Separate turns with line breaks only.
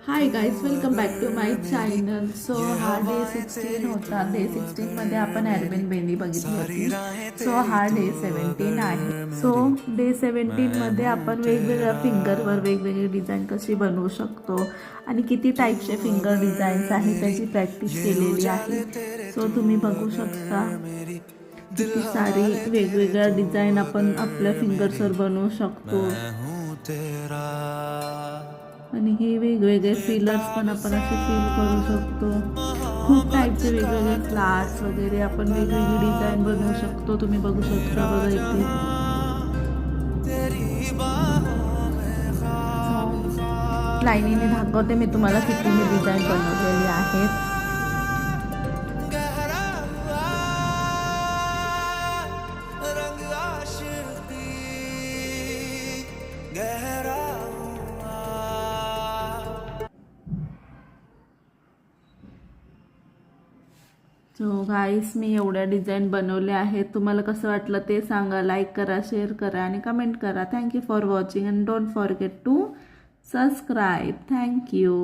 High guys, welcome back to my channel. So हा day 16 होता. Day 16 मध्ये आपण एअरबेन बेनी बघितली होती. सो हा डे 17 आहे. सो डे 17 मध्ये आपण वेगवेगळ्या फिंगरवर वेगवेगळी डिझाईन कशी बनवू शकतो आणि किती टाईपचे फिंगर डिझाईन्स आहेत त्याची प्रॅक्टिस केलेली आहे. सो तुम्ही बघू शकता किती सारी वेगवेगळ्या डिझाईन आपण आपल्या फिंगर्सवर बनवू शकतो. आणि हे वेगवेगळे फिलर्स पण आपण असे फिल करू शकतो. खूप टाईपचे वेगवेगळे फ्लावर्स वगैरे आपण वेगवेगळी डिझाईन बनवू शकतो. तुम्ही बघू शकता बघा इथे. लाईनीने दाखवते मी तुम्हाला किती मी डिझाईन बनवलेली आहेत. सो गाईस, मी एवढ्या डिझाईन बनवल्या आहेत. तुम्हाला कसं वाटलं ते सांगा. लाईक करा, शेअर करा आणि कमेंट करा. Thank you for watching and don't forget to subscribe. Thank you.